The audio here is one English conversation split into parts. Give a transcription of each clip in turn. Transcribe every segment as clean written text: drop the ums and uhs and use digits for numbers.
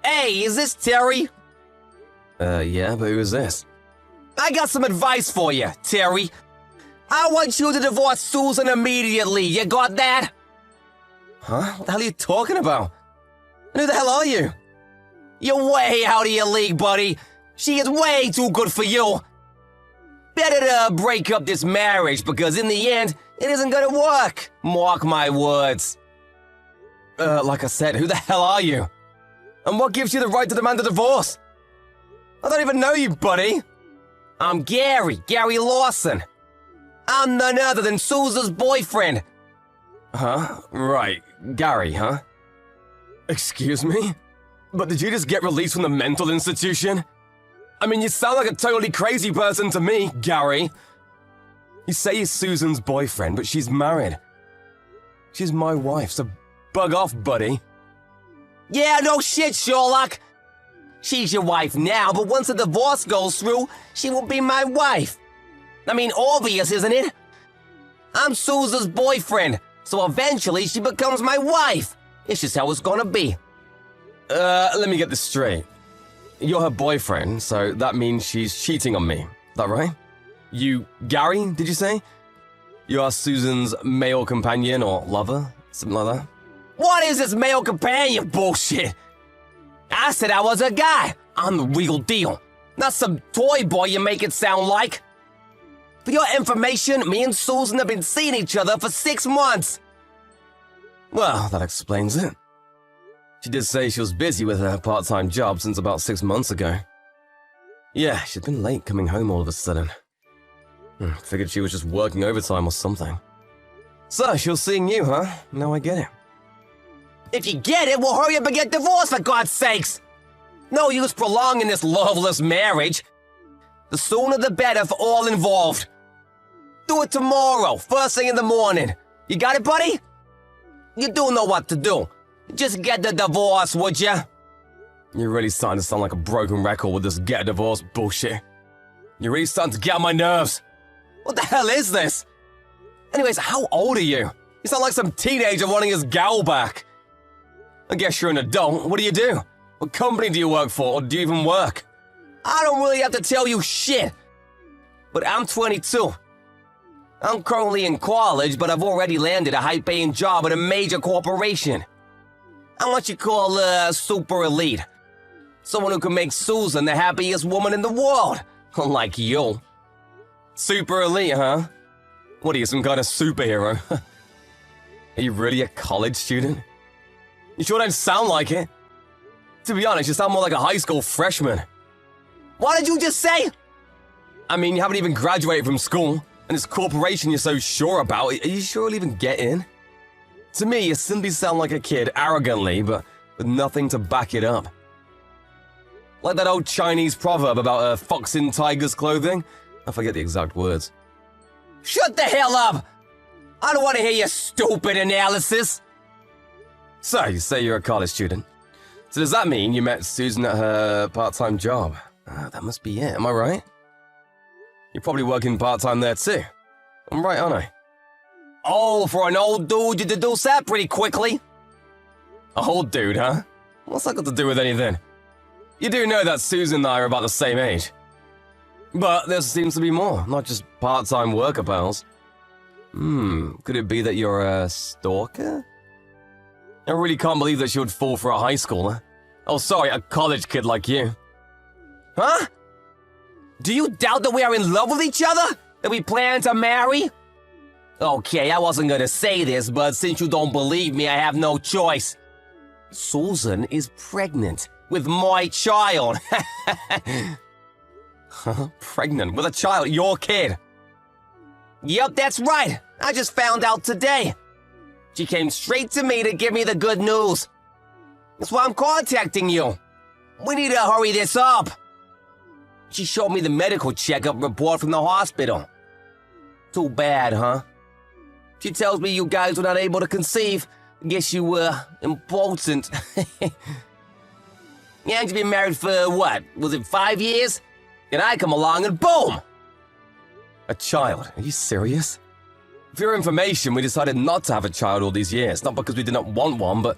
Hey, is this Terry? Yeah, but who is this? I got some advice for you, Terry. I want you to divorce Susan immediately. You got that? Huh? What the hell are you talking about? And who the hell are you? You're way out of your league, buddy. She is way too good for you. Better to break up this marriage because in the end, it isn't gonna work. Mark my words. Like I said, who the hell are you? And what gives you the right to demand a divorce? I don't even know you, buddy. I'm Gary Lawson. I'm none other than Susan's boyfriend. Huh? Right. Gary, huh? Excuse me? But did you just get released from the mental institution? I mean, you sound like a totally crazy person to me, Gary. You say you're Susan's boyfriend, but she's married. She's my wife, so bug off, buddy. Yeah, no shit, Sherlock. She's your wife now, but once the divorce goes through, she will be my wife. I mean, obvious, isn't it? I'm Susan's boyfriend, so eventually she becomes my wife. It's just how it's gonna be. Let me get this straight. You're her boyfriend, so that means she's cheating on me. Is that right? You, Gary, did you say? You are Susan's male companion or lover? Something like that? What is this male companion bullshit? I said I was a guy. I'm the real deal. Not some toy boy you make it sound like. For your information, me and Susan have been seeing each other for 6 months. Well, that explains it. She did say she was busy with her part-time job since about 6 months ago. Yeah, she'd been late coming home all of a sudden. Figured she was just working overtime or something. So, she was seeing you, huh? Now I get it. If you get it, we'll hurry up and get divorced, for God's sakes. No use prolonging this loveless marriage. The sooner the better for all involved. Do it tomorrow, first thing in the morning. You got it, buddy? You do know what to do. Just get the divorce, would ya? You're really starting to sound like a broken record with this get a divorce bullshit. You're really starting to get on my nerves. What the hell is this? Anyways, how old are you? You sound like some teenager wanting his gal back. I guess you're an adult. What do? What company do you work for, or do you even work? I don't really have to tell you shit. But I'm 22. I'm currently in college, but I've already landed a high-paying job at a major corporation. I'm what you call super elite. Someone who can make Susan the happiest woman in the world. Unlike you. Super elite, huh? What are you, some kind of superhero? Are you really a college student? You sure don't sound like it. To be honest, you sound more like a high school freshman. What did you just say? I mean, you haven't even graduated from school, and this corporation you're so sure about, are you sure you'll even get in? To me, you simply sound like a kid, arrogantly, but with nothing to back it up. Like that old Chinese proverb about a fox in tiger's clothing. I forget the exact words. Shut the hell up! I don't want to hear your stupid analysis. So, you say you're a college student. So does that mean you met Susan at her part-time job? That must be it, am I right? You're probably working part-time there too. I'm right, aren't I? Oh, for an old dude, you deduce that pretty quickly. A old dude, huh? What's that got to do with anything? You do know that Susan and I are about the same age. But there seems to be more, not just part-time worker pals. Could it be that you're a stalker? I really can't believe that she would fall for a high schooler. Oh, sorry, a college kid like you. Huh? Do you doubt that we are in love with each other? That we plan to marry? Okay, I wasn't gonna say this, but since you don't believe me, I have no choice. Susan is pregnant with my child. Huh? Pregnant with a child? Your kid? Yep, that's right. I just found out today. She came straight to me to give me the good news. That's why I'm contacting you. We need to hurry this up. She showed me the medical checkup report from the hospital. Too bad, huh? She tells me you guys were not able to conceive. I guess you were impotent. Yeah, you've been married for what? Was it 5 years? And I come along and boom! A child? Are you serious? For your information, we decided not to have a child all these years. Not because we did not want one, but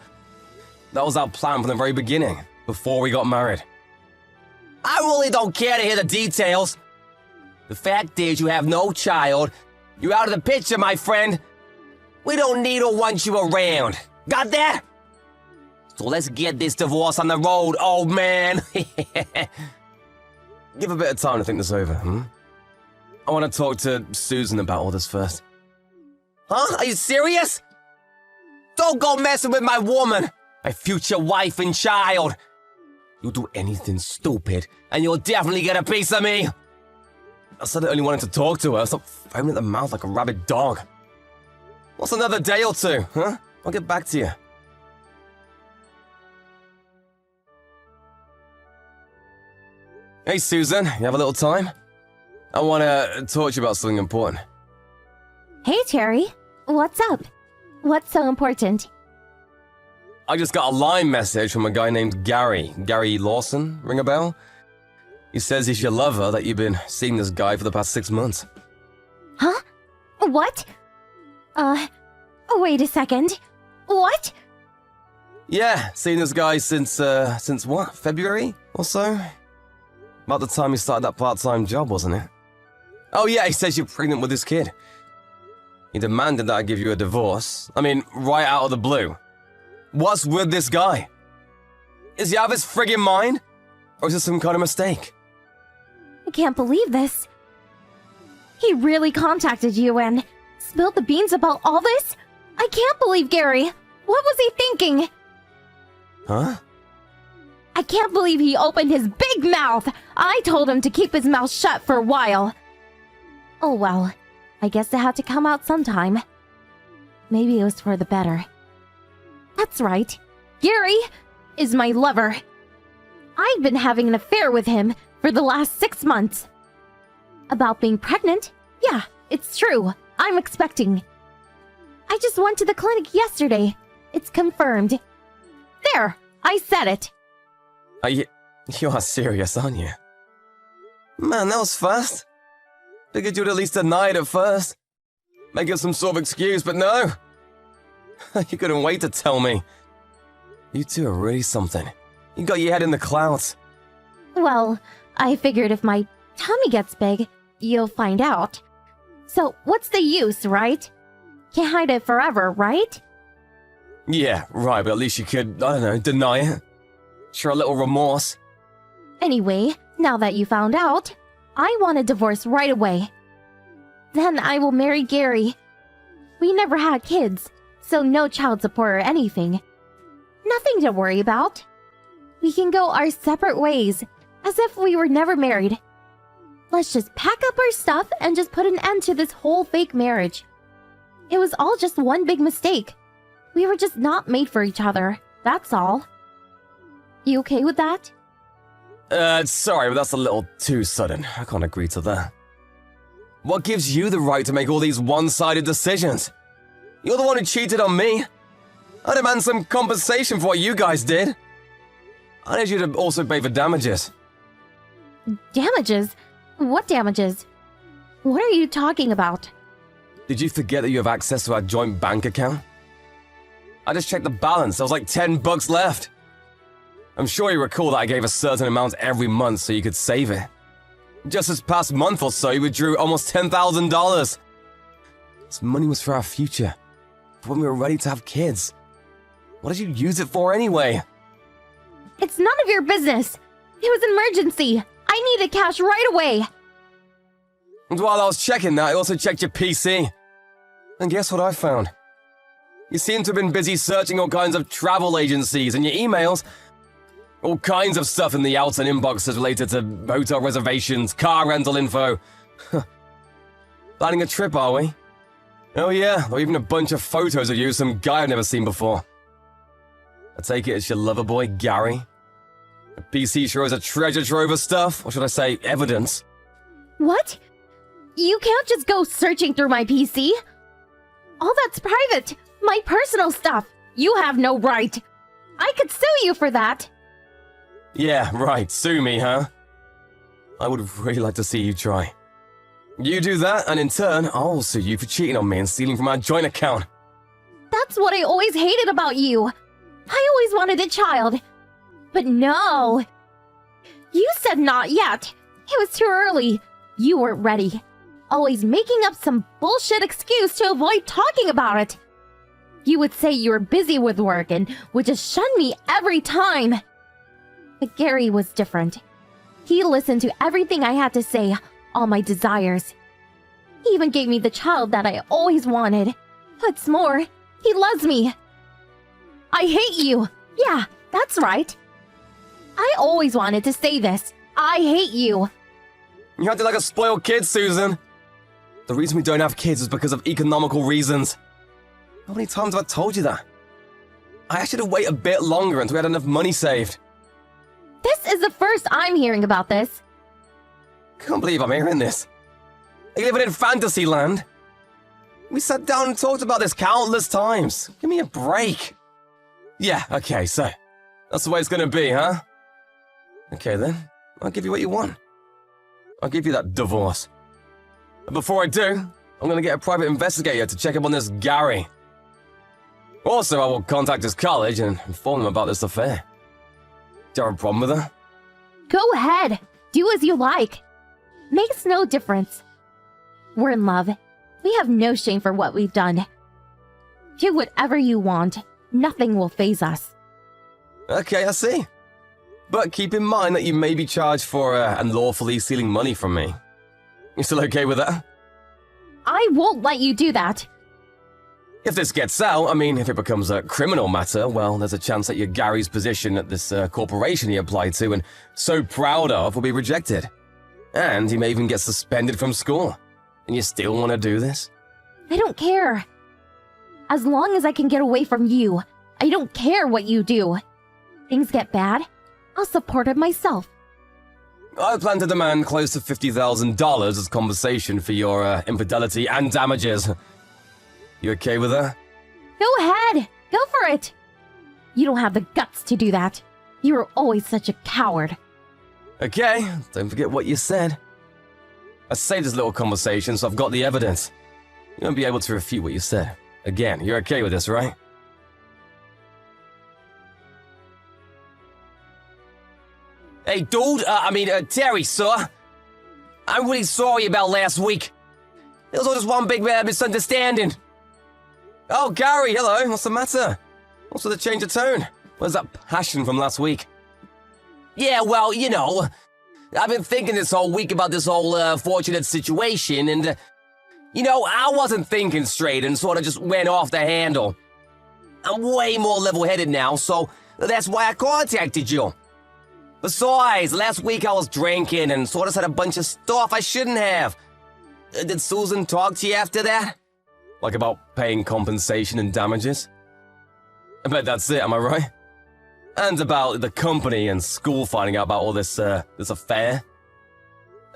that was our plan from the very beginning. before we got married. I really don't care to hear the details. The fact is, you have no child. You're out of the picture, my friend. We don't need or want you around. Got that? So let's get this divorce on the road, old man. Give a bit of time to think this over, I want to talk to Susan about all this first. Huh? Are you serious? Don't go messing with my woman, my future wife and child. You'll do anything stupid, and you'll definitely get a piece of me. I said I only wanted to talk to her. Stop foaming at the mouth like a rabid dog. What's another day or two, huh? I'll get back to you. Hey, Susan, you have a little time? I want to talk to you about something important. Hey, Terry. What's up? What's so important? I just got a line message from a guy named Gary. Gary Lawson, ring a bell? He says he's your lover, that you've been seeing this guy for the past 6 months. Huh? What? Wait a second. What? Yeah, seen this guy since what? February or so? About the time he started that part-time job, wasn't it? Oh yeah, he says you're pregnant with this kid. He demanded that I give you a divorce. I mean, right out of the blue. What's with this guy? Is he out of his friggin' mind? Or is this some kind of mistake? I can't believe this. He really contacted you and spilled the beans about all this? I can't believe Gary. What was he thinking? Huh? I can't believe he opened his big mouth. I told him to keep his mouth shut for a while. Oh well, I guess it had to come out sometime. Maybe it was for the better. That's right. Gary is my lover. I've been having an affair with him for the last 6 months. About being pregnant? Yeah, it's true. I'm expecting. I just went to the clinic yesterday. It's confirmed. There, I said it. You are serious, aren't you? Man, that was fast. Figured you'd at least deny it at first. Make it some sort of excuse, but no. You couldn't wait to tell me. You two are really something. You got your head in the clouds. Well, I figured if my tummy gets big, you'll find out. So what's the use, right? Can't hide it forever, right? Yeah, right, but at least you could, I don't know, deny it. Show a little remorse. Anyway, now that you found out, I want a divorce right away. Then I will marry Gary. We never had kids, so no child support or anything. Nothing to worry about. We can go our separate ways, as if we were never married. Let's just pack up our stuff and just put an end to this whole fake marriage. It was all just one big mistake. We were just not made for each other, that's all. You okay with that? Sorry, but that's a little too sudden. I can't agree to that. What gives you the right to make all these one-sided decisions? You're the one who cheated on me. I demand some compensation for what you guys did. I need you to also pay for damages. Damages? What damages? What are you talking about? Did you forget that you have access to our joint bank account? I just checked the balance. There was like $10 left. I'm sure you recall that I gave a certain amount every month so you could save it. Just this past month or so, you withdrew almost $10,000. This money was for our future, for when we were ready to have kids. What did you use it for anyway? It's none of your business. It was an emergency. I needed cash right away. And while I was checking that, I also checked your PC. And guess what I found? You seem to have been busy searching all kinds of travel agencies and your emails. All kinds of stuff in the outs and inboxes related to hotel reservations, car rental info. Planning a trip, are we? Oh yeah, or even a bunch of photos of you with some guy I've never seen before. I take it it's your lover boy, Gary? The PC sure is a treasure trove of stuff, or should I say, evidence. What? You can't just go searching through my PC. All that's private. My personal stuff. You have no right. I could sue you for that. Yeah, right, sue me, huh? I would really like to see you try. You do that, and in turn, I'll sue you for cheating on me and stealing from our joint account. That's what I always hated about you. I always wanted a child. But no! You said not yet! It was too early. You weren't ready. Always making up some bullshit excuse to avoid talking about it. You would say you were busy with work and would just shun me every time. But Gary was different. He listened to everything I had to say, all my desires. He even gave me the child that I always wanted. What's more, he loves me. I hate you. Yeah, that's right. I always wanted to say this. I hate you. You acted like a spoiled kid, Susan. The reason we don't have kids is because of economical reasons. How many times have I told you that? I asked you to wait a bit longer until we had enough money saved. This is the first I'm hearing about this. Can't believe I'm hearing this. Are you living in fantasy land? We sat down and talked about this countless times. Give me a break. Yeah, okay, so that's the way it's gonna be, huh? Okay then, I'll give you what you want. I'll give you that divorce. But before I do, I'm gonna get a private investigator to check up on this Gary. Also, I will contact his college and inform them about this affair. Do you have a problem with that? Go ahead. Do as you like. Makes no difference. We're in love. We have no shame for what we've done. Do whatever you want. Nothing will faze us. Okay, I see. But keep in mind that you may be charged for unlawfully stealing money from me. You still okay with that? I won't let you do that. If this gets out, I mean, if it becomes a criminal matter, well, there's a chance that your Gary's position at this corporation he applied to and so proud of will be rejected. And he may even get suspended from school. And you still want to do this? I don't care. As long as I can get away from you, I don't care what you do. Things get bad, I'll support it myself. I plan to demand close to $50,000 as compensation for your infidelity and damages. You okay with that? Go ahead. Go for it. You don't have the guts to do that. You were always such a coward. Okay, don't forget what you said. I saved this little conversation, so I've got the evidence. You won't be able to refute what you said. Again, you're okay with this, right? Hey, dude, Terry, sir. I'm really sorry about last week. It was all just one big misunderstanding. Oh, Gary, hello. What's the matter? What's with the change of tone? Where's that passion from last week? Yeah, well, you know, I've been thinking this whole week about this whole fortunate situation, and, I wasn't thinking straight and sort of just went off the handle. I'm way more level-headed now, so that's why I contacted you. Besides, last week I was drinking and sort of said a bunch of stuff I shouldn't have. Did Susan talk to you after that? Like about paying compensation and damages? I bet that's it, am I right? And about the company and school finding out about all this affair?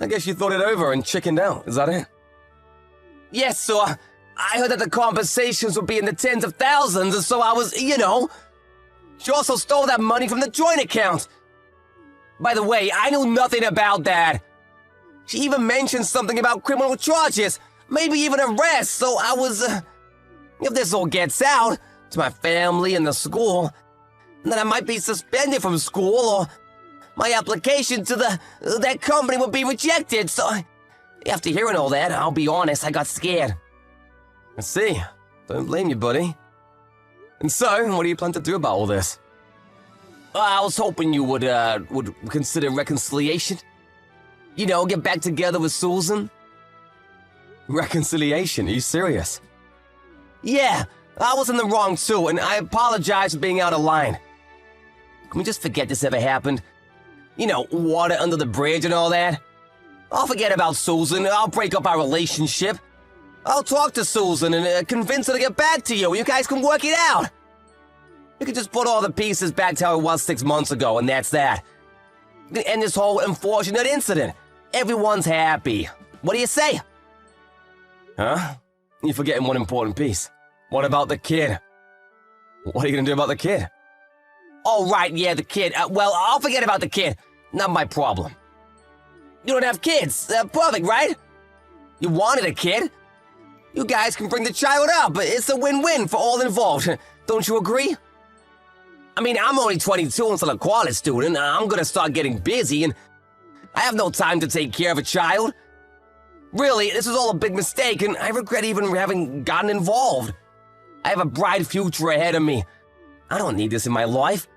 I guess you thought it over and chickened out, is that it? Yes, sir. I heard that the compensations would be in the tens of thousands, and so I was, She also stole that money from the joint account. By the way, I knew nothing about that. She even mentioned something about criminal charges, maybe even arrest, so I was, if this all gets out to my family and the school, then I might be suspended from school, or my application to that company would be rejected, so after hearing all that, I'll be honest, I got scared. I see. Don't blame you, buddy. And so, what do you plan to do about all this? I was hoping you would consider reconciliation. Get back together with Susan. Reconciliation? Are you serious? Yeah, I was in the wrong too, and I apologize for being out of line. Can we just forget this ever happened? Water under the bridge and all that? I'll forget about Susan, I'll break up our relationship. I'll talk to Susan and convince her to get back to you. You guys can work it out. You can just put all the pieces back to how it was 6 months ago, and that's that. You can end this whole unfortunate incident. Everyone's happy. What do you say? Huh? You're forgetting one important piece. What about the kid? What are you gonna do about the kid? Oh, right, yeah, the kid. Well, I'll forget about the kid. Not my problem. You don't have kids. Perfect, right? You wanted a kid. You guys can bring the child up. It's a win-win for all involved. Don't you agree? I mean, I'm only 22 and still a college student. I'm gonna start getting busy, and I have no time to take care of a child. Really, this is all a big mistake, and I regret even having gotten involved. I have a bright future ahead of me. I don't need this in my life.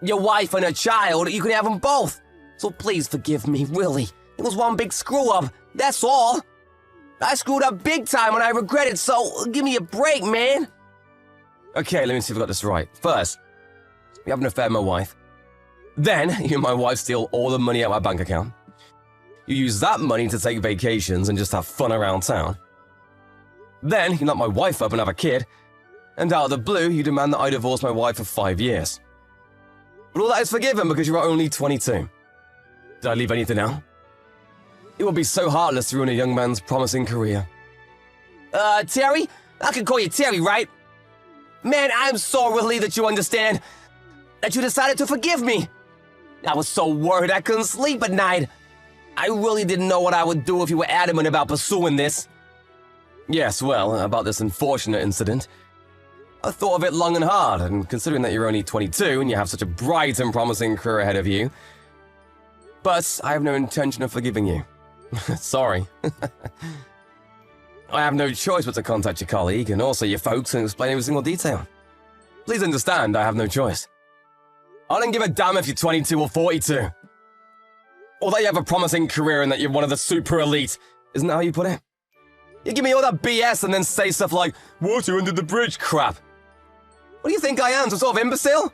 Your wife and a child, you can have them both. So please forgive me, really. It was one big screw-up, that's all. I screwed up big time and I regret it, so give me a break, man. Okay, let me see if I got this right. First, you have an affair with my wife. Then, you and my wife steal all the money out of my bank account. You use that money to take vacations and just have fun around town. Then, you knock my wife up and have a kid. And out of the blue, you demand that I divorce my wife for 5 years. But all that is forgiven because you are only 22. Did I leave anything out? It would be so heartless to ruin a young man's promising career. Terry? I can call you Terry, right? Man, I'm so relieved that you understand. That you decided to forgive me. I was so worried I couldn't sleep at night. I really didn't know what I would do if you were adamant about pursuing this. Yes, well, about this unfortunate incident. I thought of it long and hard, and considering that you're only 22 and you have such a bright and promising career ahead of you. But I have no intention of forgiving you. Sorry. I have no choice but to contact your colleague and also your folks and explain every single detail. Please understand, I have no choice. I don't give a damn if you're 22 or 42. Or that you have a promising career and that you're one of the super elite. Isn't that how you put it? You give me all that BS and then say stuff like, water under the bridge crap. What do you think I am, some sort of imbecile?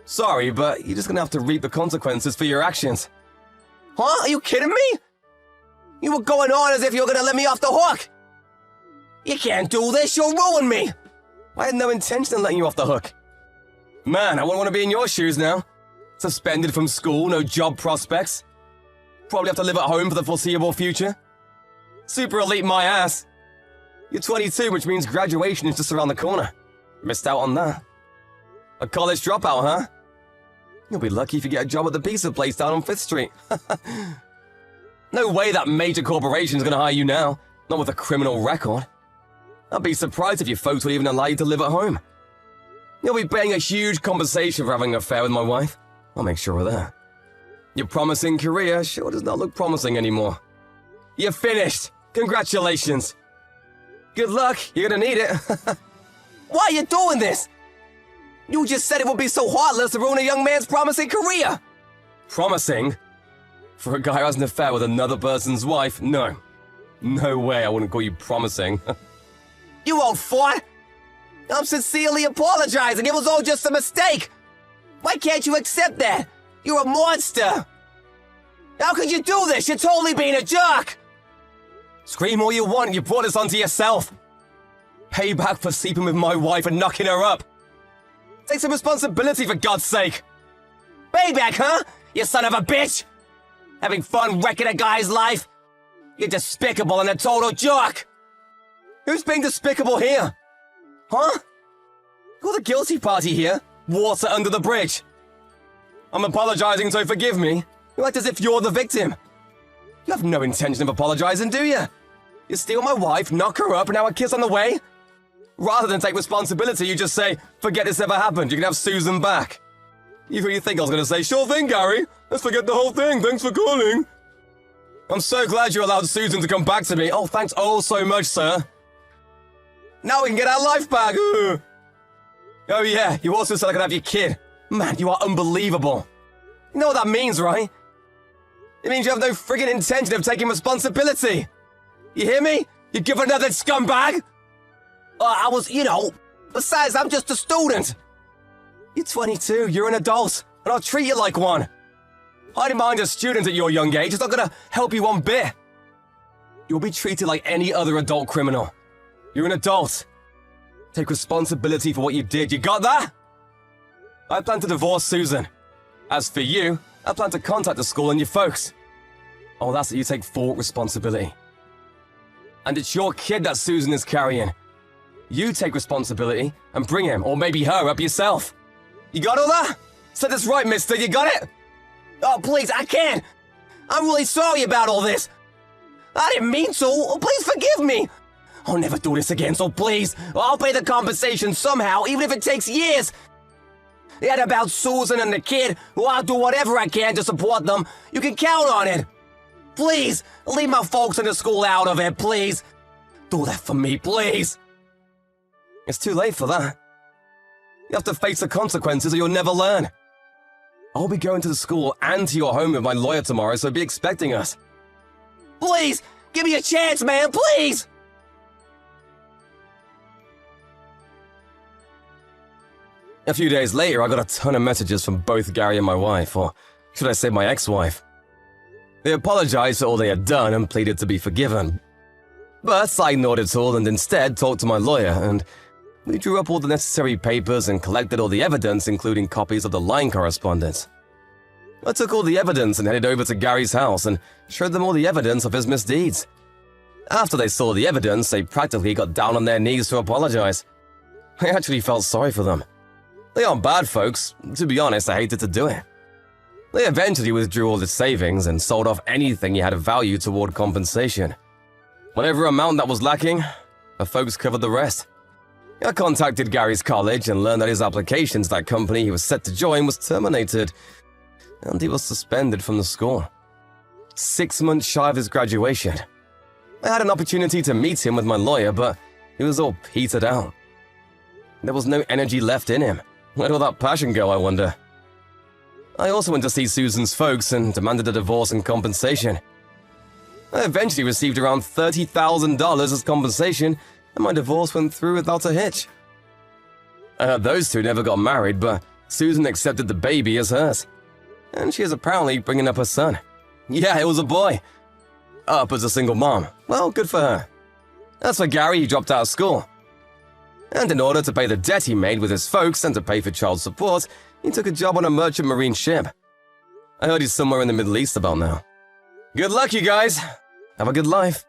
Sorry, but you're just gonna have to reap the consequences for your actions. Huh? Are you kidding me? You were going on as if you were gonna let me off the hook. You can't do this, you'll ruin me. I had no intention of letting you off the hook. Man, I wouldn't want to be in your shoes now. Suspended from school, no job prospects. Probably have to live at home for the foreseeable future. Super elite my ass. You're 22, which means graduation is just around the corner. Missed out on that. A college dropout, huh? You'll be lucky if you get a job at the pizza place down on 5th Street. No way that major corporation's gonna hire you now. Not with a criminal record. I'd be surprised if your folks would even allow you to live at home. You'll be paying a huge compensation for having an affair with my wife. I'll make sure of that. Your promising career sure does not look promising anymore. You're finished. Congratulations. Good luck. You're gonna need it. Why are you doing this? You just said it would be so heartless to ruin a young man's promising career. Promising? For a guy who has an affair with another person's wife? No. No way I wouldn't call you promising. You old fart. I'm sincerely apologizing. It was all just a mistake. Why can't you accept that? You're a monster. How could you do this? You're totally being a jerk. Scream all you want, you brought this onto yourself. Payback for sleeping with my wife and knocking her up. Take some responsibility for God's sake. Payback, huh? You son of a bitch. Having fun wrecking a guy's life? You're despicable and a total jerk. Who's being despicable here? Huh? You're the guilty party here. Water under the bridge. I'm apologizing, so forgive me. You act as if you're the victim. You have no intention of apologizing, do you? You steal my wife, knock her up, and now a kiss on the way? Rather than take responsibility, you just say, forget this ever happened, you can have Susan back. You really think I was going to say, sure thing, Gary. Let's forget the whole thing, thanks for calling. I'm so glad you allowed Susan to come back to me. Oh, thanks oh so much, sir. Now we can get our life back. Ugh. Oh yeah, you also said I could have your kid. Man, you are unbelievable. You know what that means, right? It means you have no friggin' intention of taking responsibility. You hear me? You give another scumbag? I was, besides, I'm just a student. You're 22, you're an adult, and I'll treat you like one. Hiding behind a student at your young age is not gonna help you one bit. You'll be treated like any other adult criminal. You're an adult. Take responsibility for what you did, you got that? I plan to divorce Susan. As for you, I plan to contact the school and your folks. Oh, that's it, you take full responsibility. And it's your kid that Susan is carrying. You take responsibility and bring him, or maybe her, up yourself. You got all that? Said this right, mister, you got it? Oh, please, I can't. I'm really sorry about all this. I didn't mean to. Oh, please forgive me. I'll never do this again, so please, I'll pay the compensation somehow, even if it takes years. and about Susan and the kid, well, I'll do whatever I can to support them. You can count on it. Please, leave my folks in the school out of it, please. Do that for me, please. It's too late for that. You have to face the consequences or you'll never learn. I'll be going to the school and to your home with my lawyer tomorrow, so be expecting us. Please, give me a chance, man, please. A few days later, I got a ton of messages from both Gary and my wife, or should I say my ex-wife. They apologized for all they had done and pleaded to be forgiven. But I ignored it all and instead talked to my lawyer, and we drew up all the necessary papers and collected all the evidence, including copies of the line correspondence. I took all the evidence and headed over to Gary's house and showed them all the evidence of his misdeeds. After they saw the evidence, they practically got down on their knees to apologize. I actually felt sorry for them. They aren't bad folks. To be honest, I hated to do it. They eventually withdrew all the savings and sold off anything he had of value toward compensation. Whatever amount that was lacking, the folks covered the rest. I contacted Gary's college and learned that his application to that company he was set to join was terminated, and he was suspended from the school. 6 months shy of his graduation. I had an opportunity to meet him with my lawyer, but he was all petered out. There was no energy left in him. Where'd all that passion go, I wonder? I also went to see Susan's folks and demanded a divorce and compensation. I eventually received around $30,000 as compensation, and my divorce went through without a hitch. I heard those two never got married, but Susan accepted the baby as hers. And she is apparently bringing up her son. Yeah, it was a boy. Up as a single mom. Well, good for her. As for Gary, he dropped out of school. And in order to pay the debt he made with his folks and to pay for child support, he took a job on a merchant marine ship. I heard he's somewhere in the Middle East about now. Good luck, you guys. Have a good life.